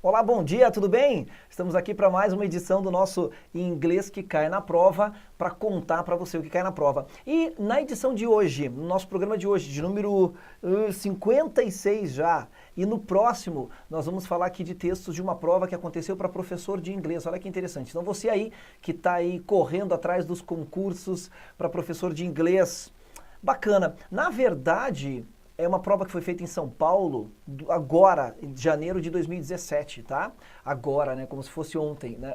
Olá, bom dia, tudo bem? Estamos aqui para mais uma edição do nosso Inglês que Cai na Prova, para contar para você o que cai na prova. E na edição de hoje, no nosso programa de hoje, de número 56 já, e no próximo nós vamos falar aqui de textos de uma prova que aconteceu para professor de inglês. Olha que interessante. Então você aí que está aí correndo atrás dos concursos para professor de inglês, bacana. Na verdade, é uma prova que foi feita em São Paulo, agora, em janeiro de 2017, tá? Agora, né? Como se fosse ontem, né?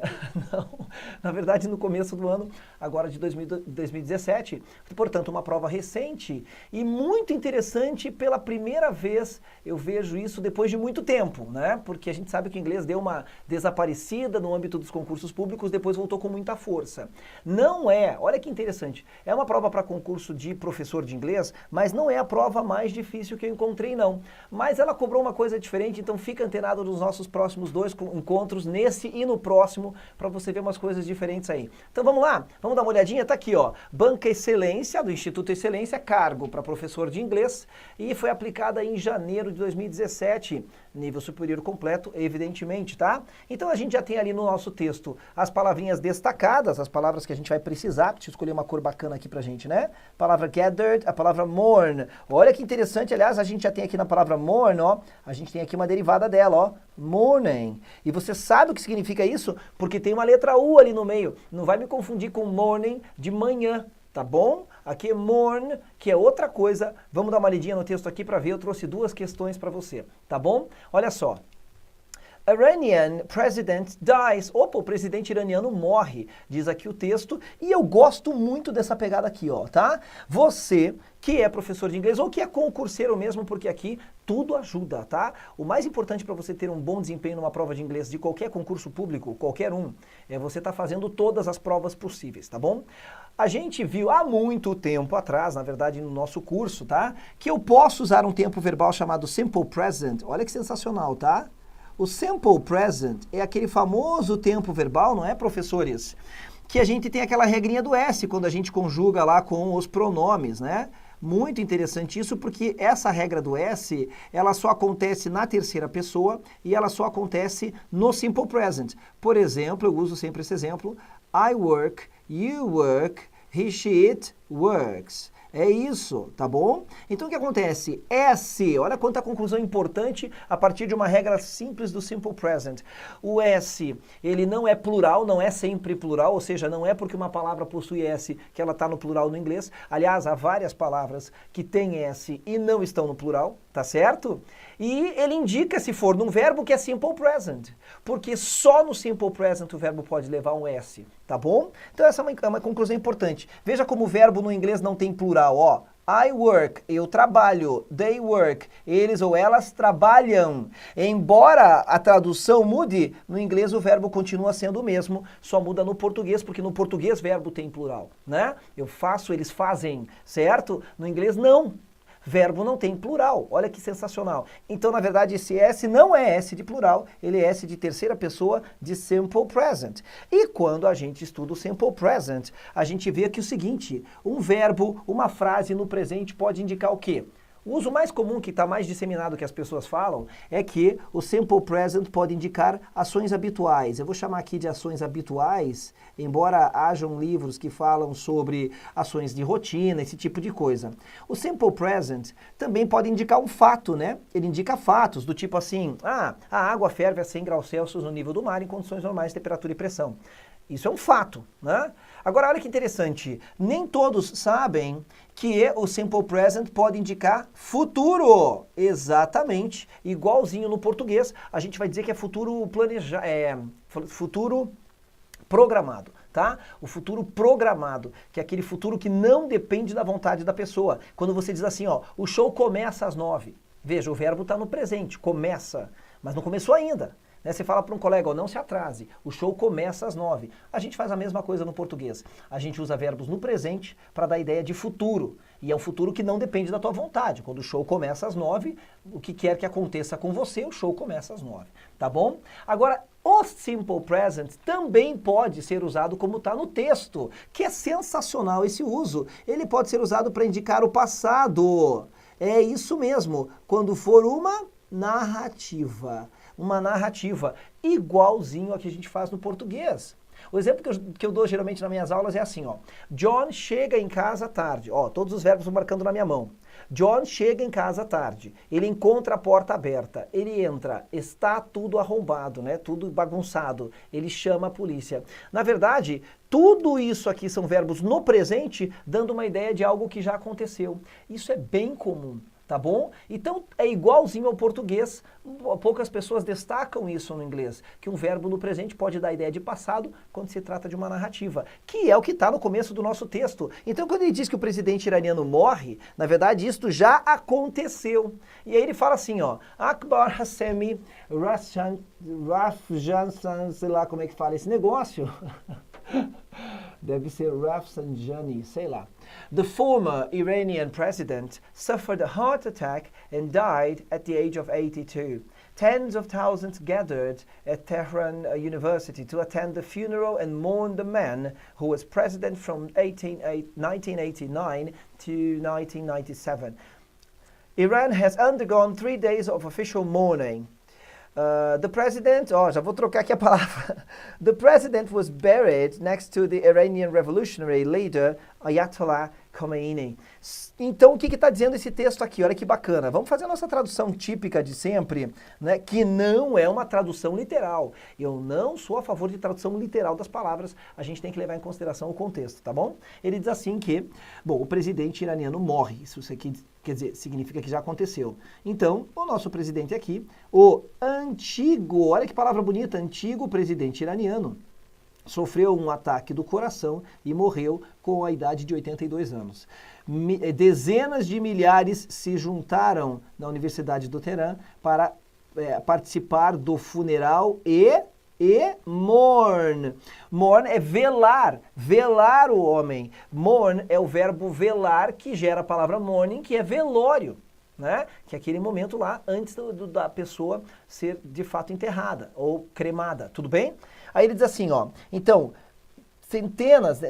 Não, na verdade, no começo do ano, agora de 2017. Portanto, uma prova recente e muito interessante. Pela primeira vez, eu vejo isso depois de muito tempo, né? Porque a gente sabe que o inglês deu uma desaparecida no âmbito dos concursos públicos, depois voltou com muita força. Não é, olha que interessante, é uma prova para concurso de professor de inglês, mas não é a prova mais difícil que eu encontrei, não. Mas ela cobrou uma coisa diferente, então fica antenado nos nossos próximos dois encontros, nesse e no próximo, para você ver umas coisas diferentes aí. Então vamos lá? Vamos dar uma olhadinha? Tá aqui, ó. Banca Excelência, do Instituto Excelência, cargo para professor de inglês, e foi aplicada em janeiro de 2017, nível superior completo, evidentemente, tá? Então a gente já tem ali no nosso texto as palavrinhas destacadas, as palavras que a gente vai precisar. Deixa eu escolher uma cor bacana aqui pra gente, né? Palavra gathered, a palavra mourn. Olha que interessante, aliás, a gente já tem aqui na palavra mourn, ó, a gente tem aqui uma derivada dela, ó, morning. E você sabe o que significa isso? Porque tem uma letra U ali no meio. Não vai me confundir com morning de manhã, tá bom? Aqui é mourn, que é outra coisa. Vamos dar uma lidinha no texto aqui para ver. Eu trouxe duas questões para você, tá bom? Olha só. Iranian president dies. Opa, o presidente iraniano morre, diz aqui o texto. E eu gosto muito dessa pegada aqui, ó, tá? Você que é professor de inglês ou que é concurseiro mesmo, porque aqui tudo ajuda, tá? O mais importante para você ter um bom desempenho numa prova de inglês de qualquer concurso público, qualquer um, é você estar fazendo todas as provas possíveis, tá bom? A gente viu há muito tempo atrás, na verdade no nosso curso, tá? Que eu posso usar um tempo verbal chamado simple present. Olha que sensacional, tá? O simple present é aquele famoso tempo verbal, não é, professores? Que a gente tem aquela regrinha do S quando a gente conjuga lá com os pronomes, né? Muito interessante isso, porque essa regra do S, ela só acontece na terceira pessoa e ela só acontece no simple present. Por exemplo, eu uso sempre esse exemplo, I work, you work, he, she, it works. É isso, tá bom? Então o que acontece? S, olha quanta conclusão importante a partir de uma regra simples do simple present. O S, ele não é plural, não é sempre plural, ou seja, não é porque uma palavra possui S que ela está no plural no inglês. Aliás, há várias palavras que têm S e não estão no plural, tá certo? E ele indica, se for num verbo, que é simple present, porque só no simple present o verbo pode levar um S, tá bom? Então essa é uma conclusão importante. Veja como o verbo no inglês não tem plural, ó. I work, eu trabalho. They work, eles ou elas trabalham. Embora a tradução mude, no inglês o verbo continua sendo o mesmo, só muda no português, porque no português verbo tem plural, né? Eu faço, eles fazem, certo? No inglês não. Verbo não tem plural, olha que sensacional. Então, na verdade, esse S não é S de plural, ele é S de terceira pessoa de simple present. E quando a gente estuda o simple present, a gente vê aqui o seguinte, um verbo, uma frase no presente pode indicar o quê? O uso mais comum, que está mais disseminado que as pessoas falam, é que o simple present pode indicar ações habituais. Eu vou chamar aqui de ações habituais, embora hajam livros que falam sobre ações de rotina, esse tipo de coisa. O simple present também pode indicar um fato, né? Ele indica fatos, do tipo assim, a água ferve a 100 graus Celsius no nível do mar em condições normais de temperatura e pressão. Isso é um fato, né? Agora, olha que interessante, nem todos sabem que o simple present pode indicar futuro. Exatamente, igualzinho no português, a gente vai dizer que é futuro futuro programado, tá? O futuro programado, que é aquele futuro que não depende da vontade da pessoa. Quando você diz assim, ó, o show começa às 9. Veja, o verbo está no presente, começa, mas não começou ainda. Né? Você fala para um colega, ó, não se atrase, o show começa às 9. A gente faz a mesma coisa no português. A gente usa verbos no presente para dar a ideia de futuro. E é um futuro que não depende da tua vontade. Quando o show começa às 9, o que quer que aconteça com você, o show começa às 9. Tá bom? Agora, o simple present também pode ser usado como está no texto, que é sensacional esse uso. Ele pode ser usado para indicar o passado. É isso mesmo. Quando for uma narrativa. Uma narrativa igualzinho a que a gente faz no português. O exemplo que eu dou geralmente nas minhas aulas é assim, ó. John chega em casa tarde. Ó, todos os verbos vão marcando na minha mão. John chega em casa tarde. Ele encontra a porta aberta. Ele entra. Está tudo arrombado, né? Tudo bagunçado. Ele chama a polícia. Na verdade, tudo isso aqui são verbos no presente, dando uma ideia de algo que já aconteceu. Isso é bem comum. Tá bom? Então é igualzinho ao português, poucas pessoas destacam isso no inglês, que um verbo no presente pode dar ideia de passado quando se trata de uma narrativa, que é o que está no começo do nosso texto. Então quando ele diz que o presidente iraniano morre, na verdade isto já aconteceu. E aí ele fala assim, ó, Akbar Hassemi Rafsanjani, sei lá como é que fala esse negócio. Deve ser Rafsanjani, sei lá. The former Iranian president suffered a heart attack and died at the age of 82. Tens of thousands gathered at Tehran University to attend the funeral and mourn the man who was president from 1989 to 1997. Iran has undergone 3 days of official mourning. The president, já vou trocar aqui a palavra. The president was buried next to the Iranian revolutionary leader Ayatollah Khomeini. Então, o que está dizendo esse texto aqui? Olha que bacana. Vamos fazer a nossa tradução típica de sempre, né? Que não é uma tradução literal. Eu não sou a favor de tradução literal das palavras. A gente tem que levar em consideração o contexto, tá bom? Ele diz assim que, bom, o presidente iraniano morre. Isso aqui quer dizer, significa que já aconteceu. Então, o nosso presidente aqui, o antigo, olha que palavra bonita, antigo presidente iraniano, sofreu um ataque do coração e morreu com a idade de 82 anos. Dezenas de milhares se juntaram na Universidade do Teherã para participar do funeral e mourn. Mourn é velar, velar o homem. Mourn é o verbo velar que gera a palavra mourning, que é velório, né? Que é aquele momento lá antes da pessoa ser de fato enterrada ou cremada, tudo bem? Aí ele diz assim, ó, então,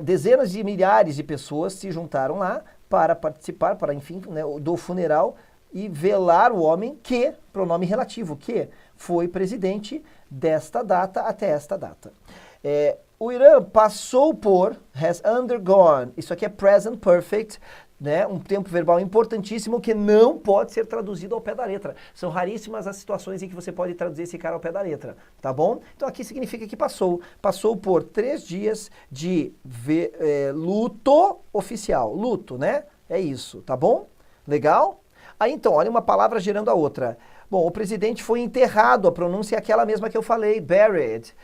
dezenas de milhares de pessoas se juntaram lá para participar, para, enfim, né, do funeral e velar o homem que, pronome relativo, que foi presidente desta data até esta data. O Irã passou por, has undergone, isso aqui é present perfect, né, um tempo verbal importantíssimo que não pode ser traduzido ao pé da letra. São raríssimas as situações em que você pode traduzir esse cara ao pé da letra, tá bom? Então aqui significa que passou por 3 dias de luto oficial, luto, né? É isso, tá bom? Legal? Aí então, olha uma palavra gerando a outra. Bom, o presidente foi enterrado, a pronúncia é aquela mesma que eu falei, buried,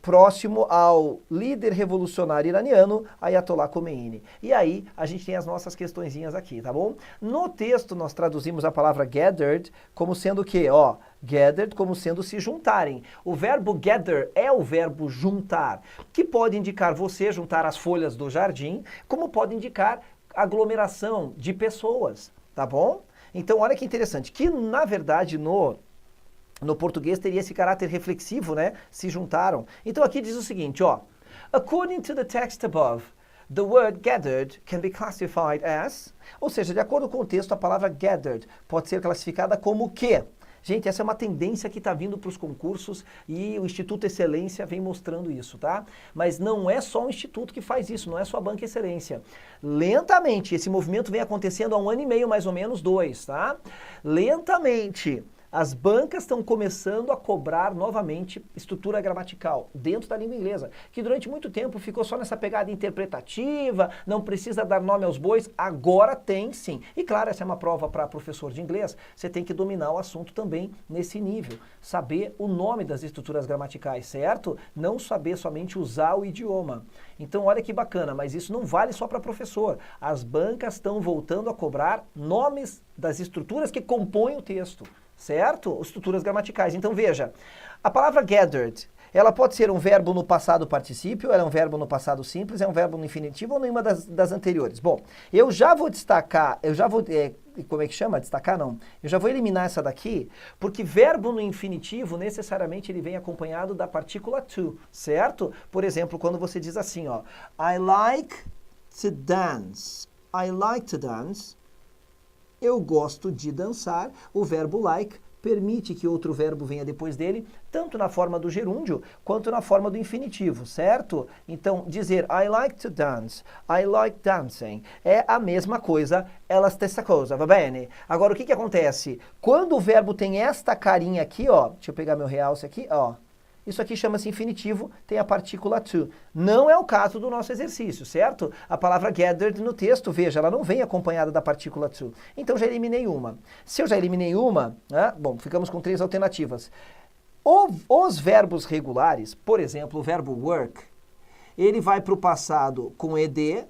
próximo ao líder revolucionário iraniano, Ayatollah Khomeini. E aí, a gente tem as nossas questõezinhas aqui, tá bom? No texto, nós traduzimos a palavra gathered como sendo o quê? Ó, gathered como sendo se juntarem. O verbo gather é o verbo juntar, que pode indicar você juntar as folhas do jardim, como pode indicar aglomeração de pessoas, tá bom? Então, olha que interessante, que na verdade no português teria esse caráter reflexivo, né? Se juntaram. Então aqui diz o seguinte, ó. According to the text above, the word gathered can be classified as, ou seja, de acordo com o texto, a palavra gathered pode ser classificada como o quê? Gente, essa é uma tendência que está vindo para os concursos e o Instituto Excelência vem mostrando isso, tá? Mas não é só o Instituto que faz isso, não é só a Banca Excelência. Lentamente, esse movimento vem acontecendo há 1 ano e meio, mais ou menos 2, tá? Lentamente, as bancas estão começando a cobrar novamente estrutura gramatical dentro da língua inglesa, que durante muito tempo ficou só nessa pegada interpretativa, não precisa dar nome aos bois, agora tem sim. E claro, essa é uma prova para professor de inglês, você tem que dominar o assunto também nesse nível, saber o nome das estruturas gramaticais, certo? Não saber somente usar o idioma. Então olha que bacana, mas isso não vale só para professor. As bancas estão voltando a cobrar nomes das estruturas que compõem o texto. Certo? Estruturas gramaticais. Então veja, a palavra gathered, ela pode ser um verbo no passado particípio, ela é um verbo no passado simples, é um verbo no infinitivo ou nenhuma das anteriores. Bom, eu já vou destacar, como é que chama? Destacar não. Eu já vou eliminar essa daqui, porque verbo no infinitivo, necessariamente ele vem acompanhado da partícula to, certo? Por exemplo, quando você diz assim, ó, I like to dance. I like to dance. Eu gosto de dançar, o verbo like permite que outro verbo venha depois dele, tanto na forma do gerúndio quanto na forma do infinitivo, certo? Então, dizer I like to dance, I like dancing, é a mesma coisa, è la stessa cosa, va bene? Agora, o que acontece? Quando o verbo tem esta carinha aqui, ó, deixa eu pegar meu realce aqui, ó, isso aqui chama-se infinitivo, tem a partícula to. Não é o caso do nosso exercício, certo? A palavra gathered no texto, veja, ela não vem acompanhada da partícula to. Então já eliminei uma. Se eu já eliminei uma, né, bom, ficamos com 3 alternativas. Os verbos regulares, por exemplo, o verbo work, ele vai para o passado com ed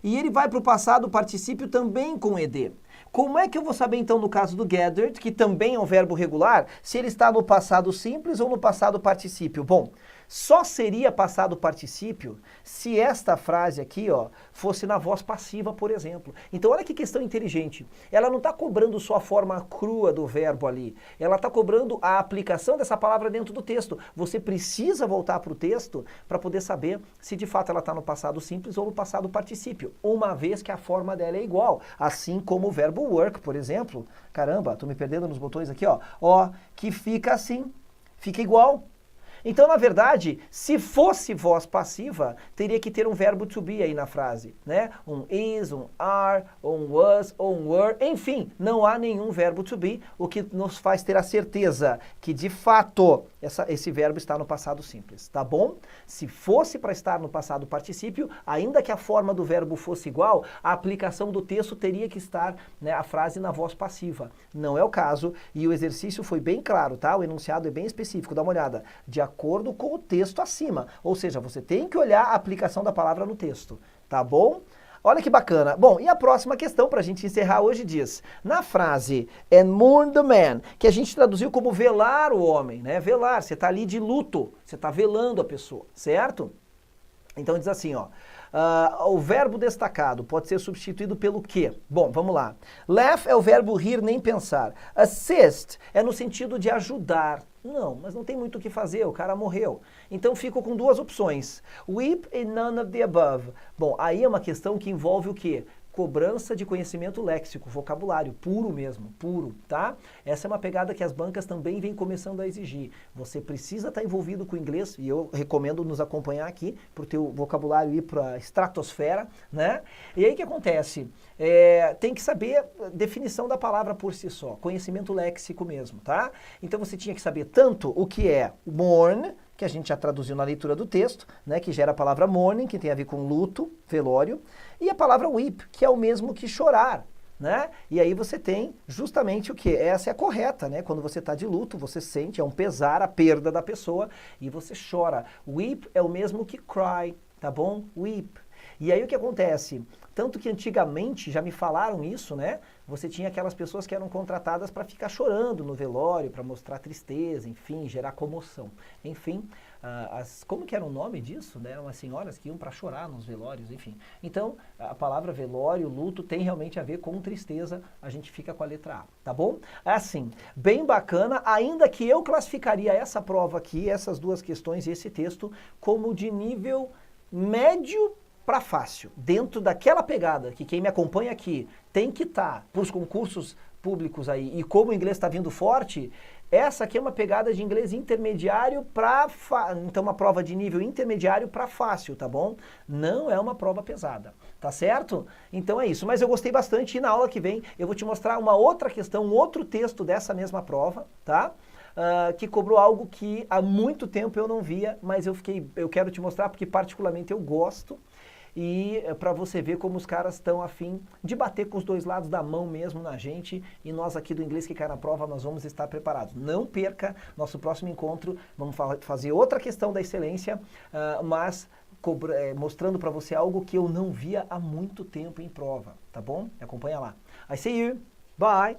e ele vai para o passado particípio também com ed. Como é que eu vou saber, então, no caso do gathered, que também é um verbo regular, se ele está no passado simples ou no passado particípio? Bom, só seria passado particípio se esta frase aqui, ó, fosse na voz passiva, por exemplo. Então, olha que questão inteligente. Ela não está cobrando só a forma crua do verbo ali. Ela está cobrando a aplicação dessa palavra dentro do texto. Você precisa voltar para o texto para poder saber se de fato ela está no passado simples ou no passado particípio, uma vez que a forma dela é igual. Assim como o verbo work, por exemplo. Caramba, tô me perdendo nos botões aqui, ó. Ó, que fica assim, fica igual. Então, na verdade, se fosse voz passiva, teria que ter um verbo to be aí na frase, né? Um is, um are, um was, um were, enfim, não há nenhum verbo to be, o que nos faz ter a certeza que, de fato, esse verbo está no passado simples, tá bom? Se fosse para estar no passado particípio, ainda que a forma do verbo fosse igual, a aplicação do texto teria que estar, né, a frase na voz passiva. Não é o caso, e o exercício foi bem claro, tá? O enunciado é bem específico, dá uma olhada. De acordo com o texto acima. Ou seja, você tem que olhar a aplicação da palavra no texto, tá bom? Olha que bacana. Bom, e a próxima questão para a gente encerrar hoje diz, na frase and mourn the man, que a gente traduziu como velar o homem, né? Velar, você está ali de luto, você está velando a pessoa, certo? Então diz assim, ó, o verbo destacado pode ser substituído pelo quê? Bom, vamos lá. Laugh é o verbo rir nem pensar. Assist é no sentido de ajudar. Não, mas não tem muito o que fazer, o cara morreu. Então fico com duas opções. Weep and none of the above. Bom, aí é uma questão que envolve o quê? Cobrança de conhecimento léxico, vocabulário, puro mesmo, puro, tá? Essa é uma pegada que as bancas também vêm começando a exigir. Você precisa estar envolvido com o inglês, e eu recomendo nos acompanhar aqui, para o teu vocabulário ir para a estratosfera, né? E aí o que acontece? Tem que saber a definição da palavra por si só, conhecimento léxico mesmo, tá? Então você tinha que saber tanto o que é mourn, que a gente já traduziu na leitura do texto, né, que gera a palavra mourning, que tem a ver com luto, velório, e a palavra weep, que é o mesmo que chorar, né? E aí você tem justamente o que? Essa é a correta, né? Quando você está de luto, você sente, é um pesar, a perda da pessoa, e você chora. Weep é o mesmo que cry, tá bom? Weep. E aí o que acontece? Tanto que antigamente, já me falaram isso, né? Você tinha aquelas pessoas que eram contratadas para ficar chorando no velório, para mostrar tristeza, enfim, gerar comoção. Enfim, como que era o nome disso? Né? Eram umas senhoras que iam para chorar nos velórios, enfim. Então, a palavra velório, luto, tem realmente a ver com tristeza, a gente fica com a letra A, tá bom? Assim, bem bacana, ainda que eu classificaria essa prova aqui, essas duas questões e esse texto, como de nível médio para fácil, dentro daquela pegada que quem me acompanha aqui tem que estar para os concursos públicos aí, e como o inglês está vindo forte, essa aqui é uma pegada de inglês intermediário para então uma prova de nível intermediário para fácil, tá bom? Não é uma prova pesada, tá certo? Então é isso, mas eu gostei bastante e na aula que vem eu vou te mostrar uma outra questão, um outro texto dessa mesma prova, tá? Que cobrou algo que há muito tempo eu não via, mas eu quero te mostrar porque particularmente eu gosto. E para você ver como os caras estão a fim de bater com os dois lados da mão mesmo na gente, e nós aqui do Inglês que Cai na Prova, nós vamos estar preparados. Não perca nosso próximo encontro, vamos fazer outra questão da excelência, mas mostrando para você algo que eu não via há muito tempo em prova, tá bom? Me acompanha lá. I see you, bye!